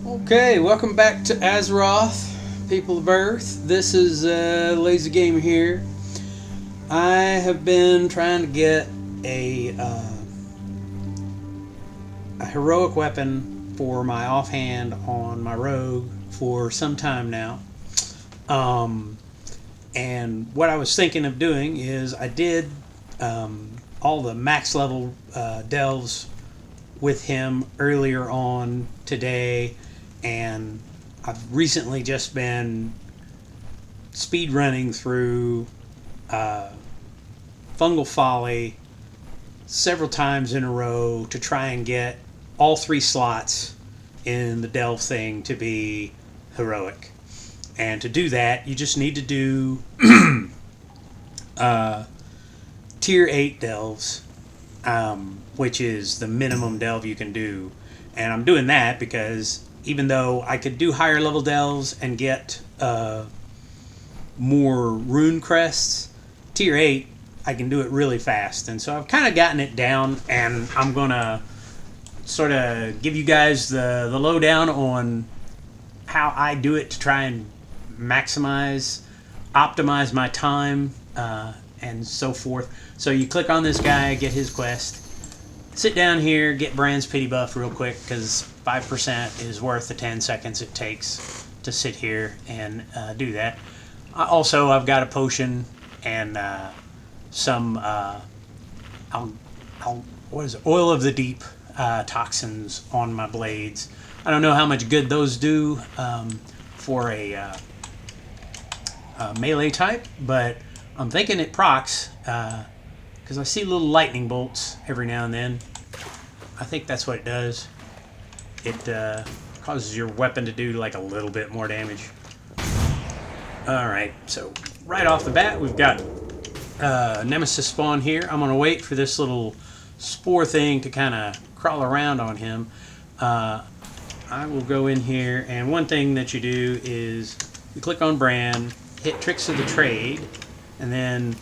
Okay, welcome back to Azeroth, people of Earth. This is Lazy Gamer here. I have been trying to get a heroic weapon for my offhand on my rogue for some time now. And what I was thinking of doing is I did all the max level delves with him earlier on today, and I've recently just been speed running through Fungal Folly several times in a row to try and get all 3 slots in the delve thing to be heroic. And to do that, you just need to do tier 8 delves, which is the minimum delve you can do. And I'm doing that because even though I could do higher level delves and get more rune crests, tier 8 I can do it really fast. And so I've kind of gotten it down, and I'm going to sort of give you guys the lowdown on how I do it to try and optimize my time, and so forth. So you click on this guy, get his quest, sit down here, get Brand's pity buff real quick, because 5% is worth the 10 seconds it takes to sit here and do that. Also, I've got a potion and some oil of the deep toxins on my blades. I don't know how much good those do for a melee type, but I'm thinking it procs, because I see little lightning bolts every now and then. I think that's what it does. It causes your weapon to do like a little bit more damage. Alright, so right off the bat we've got Nemesis spawn here. I'm going to wait for this little spore thing to kind of crawl around on him. I will go in here, and one thing that you do is you click on Brand, hit Tricks of the Trade, and then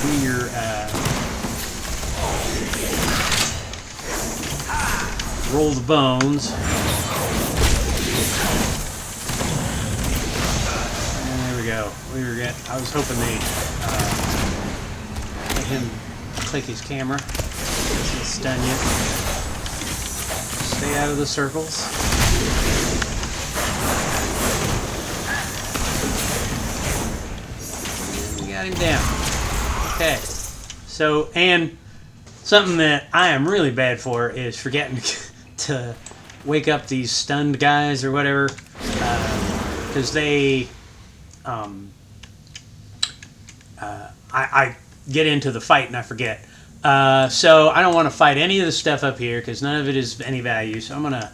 do your roll the bones. And there we go. I was hoping they'd let him click his camera. He'll stun you. Stay out of the circles. We got him down. Okay. So, and something that I am really bad for is forgetting to wake up these stunned guys or whatever, because they I get into the fight and I forget. So I don't want to fight any of the stuff up here because none of it is any value. So I'm going to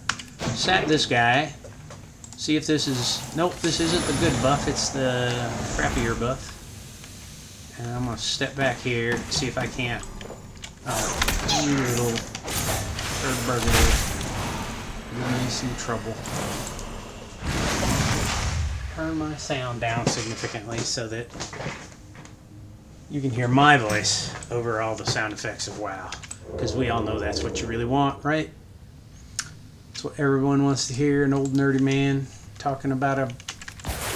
sap this guy. See if this is... Nope, this isn't the good buff. It's the crappier buff. And I'm going to step back here, see if I can't... you little bird burger. Give me some trouble. Turn my sound down significantly so that you can hear my voice over all the sound effects of WoW. Because we all know that's what you really want, right? That's what everyone wants to hear, an old nerdy man talking about a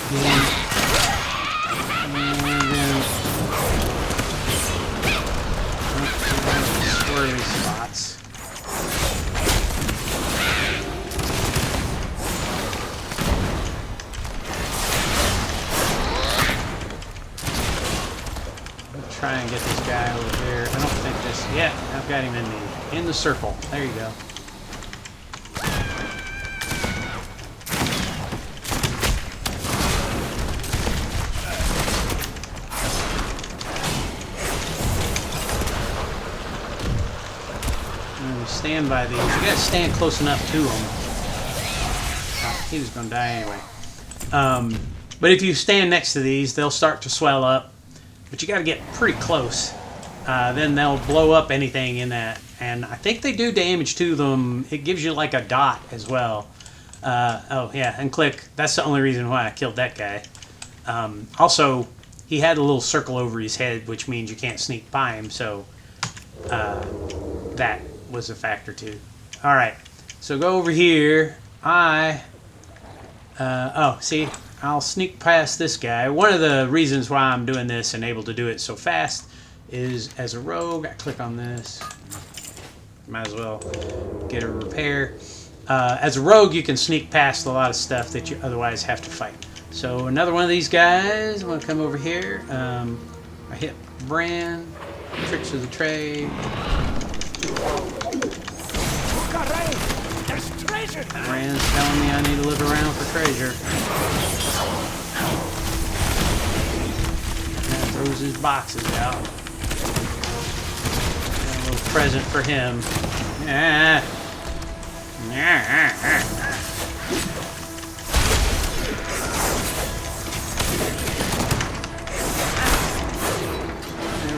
game. And then squirrely spots. Try and get this guy over there. I don't think this... Yeah, I've got him in the circle. There you go. And stand by these. You gotta stand close enough to him. Oh, he was gonna die anyway. But if you stand next to these, they'll start to swell up. But you got to get pretty close. Then they'll blow up anything in that. And I think they do damage to them. It gives you like a dot as well. Oh, yeah, and click. That's the only reason why I killed that guy. Also, he had a little circle over his head, which means you can't sneak by him. So that was a factor too. Alright, So go over here. Oh, see, I'll sneak past this guy. One of the reasons why I'm doing this and able to do it so fast is as a rogue, I click on this. Might as well get a repair. As a rogue, you can sneak past a lot of stuff that you otherwise have to fight. So another one of these guys, I'm going to come over here. I hit Bran, tricks of the trade. Brand's telling me I need to look around for treasure. And throws his boxes out. Got a little present for him. There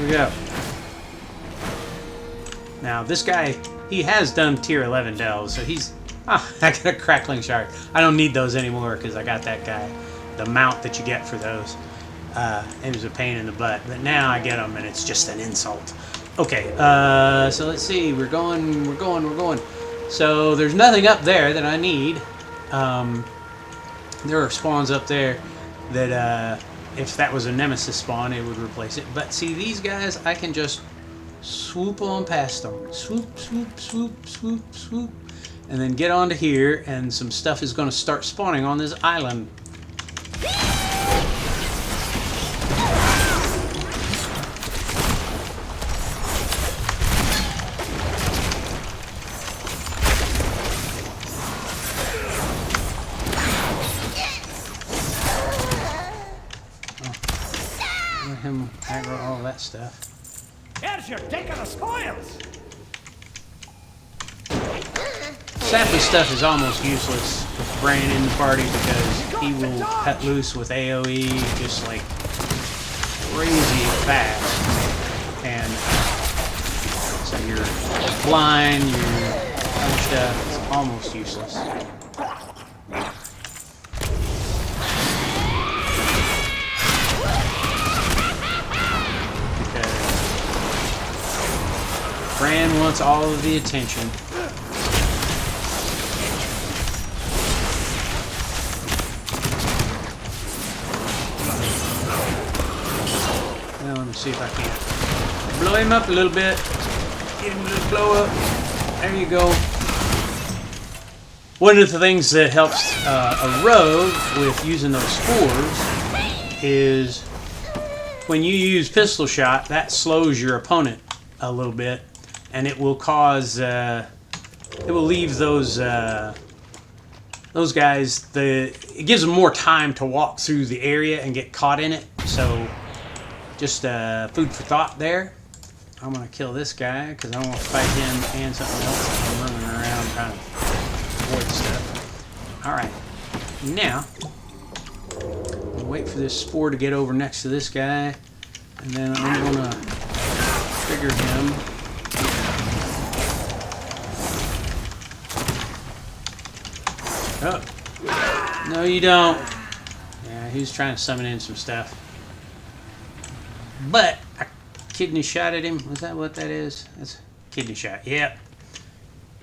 we go. Now this guy, he has done tier 11 delves, so he's... Oh, I got a crackling shard. I don't need those anymore because I got that guy. The mount that you get for those. It was a pain in the butt, but now I get them and it's just an insult. Okay, so let's see. We're going. So there's nothing up there that I need. There are spawns up there that if that was a nemesis spawn, it would replace it. But see, these guys, I can just swoop on past them. Swoop, swoop, swoop, swoop, swoop. And then get onto here, and some stuff is going to start spawning on this island. Let him aggro all that stuff. Here's your take of the spoils. Sappy stuff is almost useless with Bran in the party because he will cut loose with AoE just like crazy fast. And so you're blind, you're other stuff, it's almost useless. Because Bran wants all of the attention. Let me see if I can blow him up a little bit. Get him to blow up. There you go. One of the things that helps a rogue with using those spores is when you use pistol shot, that slows your opponent a little bit, and it will cause it will leave those guys it gives them more time to walk through the area and get caught in it. So just food for thought there. I'm going to kill this guy because I don't want to fight him and something else. I'm running around trying to avoid stuff. Alright. Now, I'll wait for this spore to get over next to this guy. And then I'm going to trigger him. Oh. No, you don't. Yeah, he's trying to summon in some stuff. But I kidney shot at him. Was that what that is? That's a kidney shot. Yep.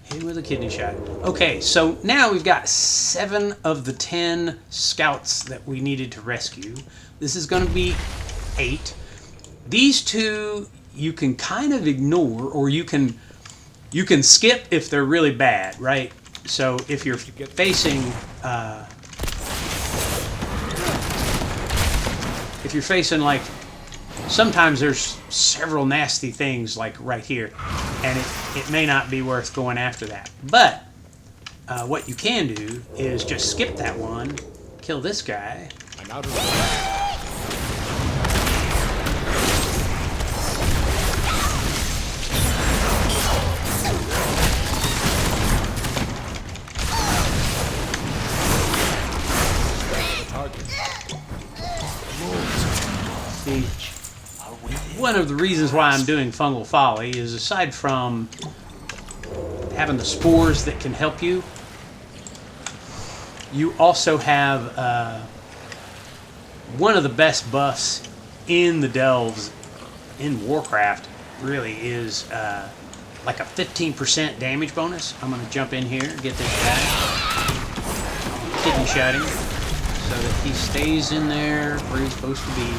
Hit him with a kidney shot. Okay, so now we've got 7 of the 10 scouts that we needed to rescue. This is going to be 8. These 2 you can kind of ignore, or you can skip if they're really bad, right? So if you're facing like, sometimes there's several nasty things like right here, and it may not be worth going after that. But what you can do is just skip that one, kill this guy. I'm out of See, one of the reasons why I'm doing Fungal Folly is, aside from having the spores that can help you, you also have one of the best buffs in the delves in Warcraft, really, is like a 15% damage bonus. I'm going to jump in here, get this guy, kidney shot him, so that he stays in there where he's supposed to be.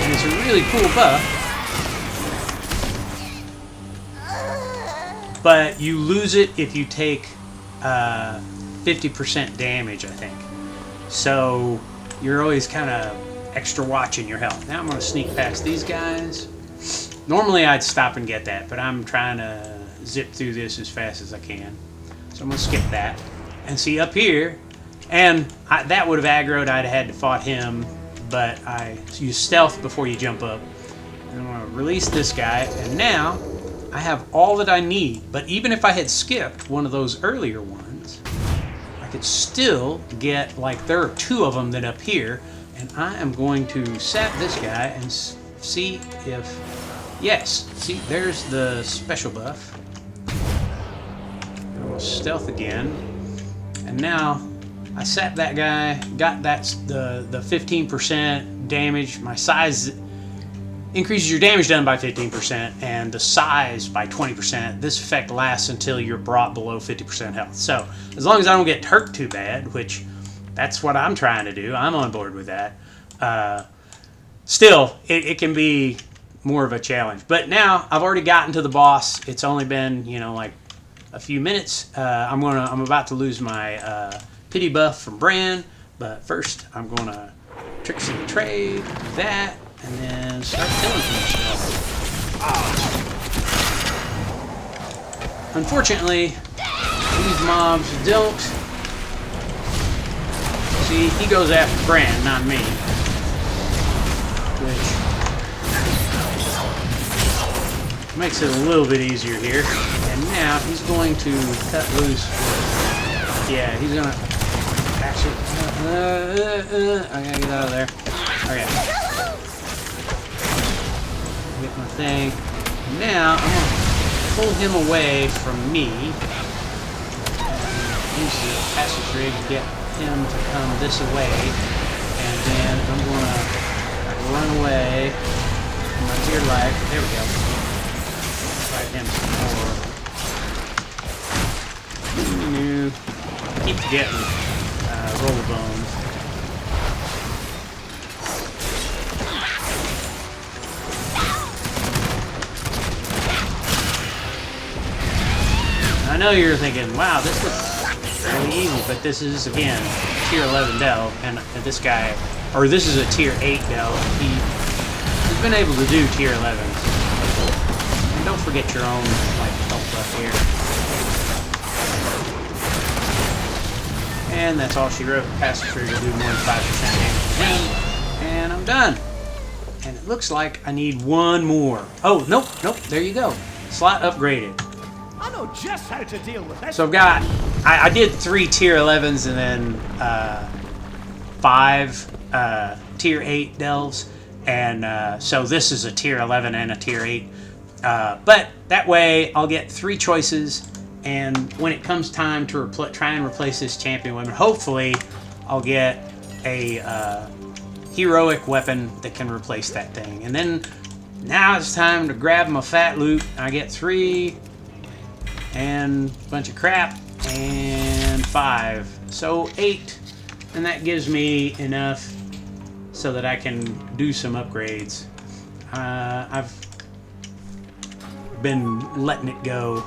And it's a really cool buff, but you lose it if you take 50% damage, I think. So you're always kind of extra watching your health. Now I'm going to sneak past these guys. Normally I'd stop and get that, but I'm trying to zip through this as fast as I can. So I'm going to skip that. And see up here, and that would have aggroed, I'd have had to fought him, but I use stealth before you jump up. And I'm going to release this guy, and now I have all that I need. But even if I had skipped one of those earlier ones, I could still get, like, there are 2 of them that up here, and I am going to sap this guy and see if, yes, see, there's the special buff. And we'll stealth again, and now I sap that guy, got the 15% damage. My size increases your damage done by 15% and the size by 20%. This effect lasts until you're brought below 50% health. So as long as I don't get hurt too bad, which that's what I'm trying to do, I'm on board with that. Still, it can be more of a challenge. But now I've already gotten to the boss. It's only been, you know, like a few minutes. I'm about to lose my pity buff from Bran, but first I'm gonna tricks and trade that. And then start killing some stuff. Unfortunately, these mobs don't. See, he goes after Bran, not me. Which makes it a little bit easier here. And now he's going to cut loose. Yeah, he's gonna actually. I gotta get out of there. Okay. Get my thing. Now I'm gonna pull him away from me and use the passage rig to get him to come this way, and then I'm gonna run away from my dear life. There we go. Fight him some more. Keep getting roll bones. I know you're thinking, wow, this looks really easy, but this is, again, tier 11 delve, and this guy, or this is a tier 8 delve. He's been able to do tier 11s. And don't forget your own, like, health buff here. And that's all she wrote. Passive trigger will do more than 5% damage to him. And I'm done. And it looks like I need one more. Oh, nope, there you go. Slot upgraded. I know just how to deal with that. So I've got, I did 3 tier 11s and then 5 tier 8 delves, and so this is a tier 11 and a tier 8. But that way I'll get 3 choices, and when it comes time to try and replace this champion weapon, hopefully I'll get a heroic weapon that can replace that thing. And then now it's time to grab my fat loot. I get 3 and a bunch of crap and 5, so 8, and that gives me enough so that I can do some upgrades. I've been letting it go.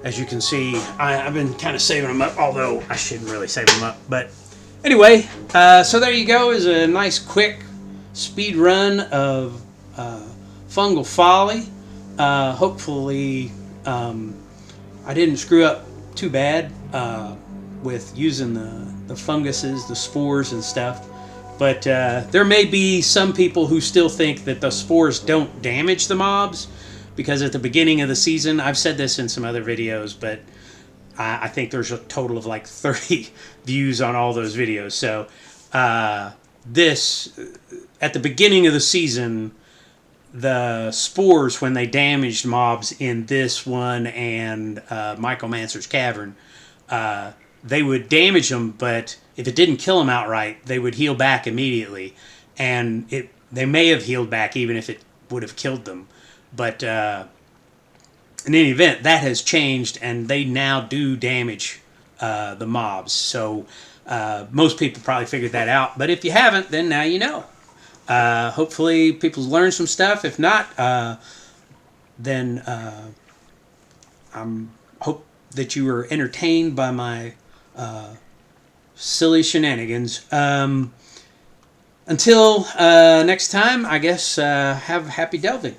As you can see, I've been kind of saving them up, although I shouldn't really save them up. But anyway, so there you go, is a nice quick speed run of Fungal Folly. Hopefully I didn't screw up too bad with using the funguses, the spores and stuff. But there may be some people who still think that the spores don't damage the mobs, because at the beginning of the season, I've said this in some other videos, but I think there's a total of like 30 views on all those videos. So this, at the beginning of the season, the spores, when they damaged mobs in this one and Mycomancer's Cavern, they would damage them, but if it didn't kill them outright, they would heal back immediately, and they may have healed back even if it would have killed them. But in any event, that has changed, and they now do damage the mobs. So most people probably figured that out. But if you haven't, then now you know. Hopefully people learn some stuff. If not, then I'm hope that you were entertained by my silly shenanigans. Until next time, I guess have happy delving.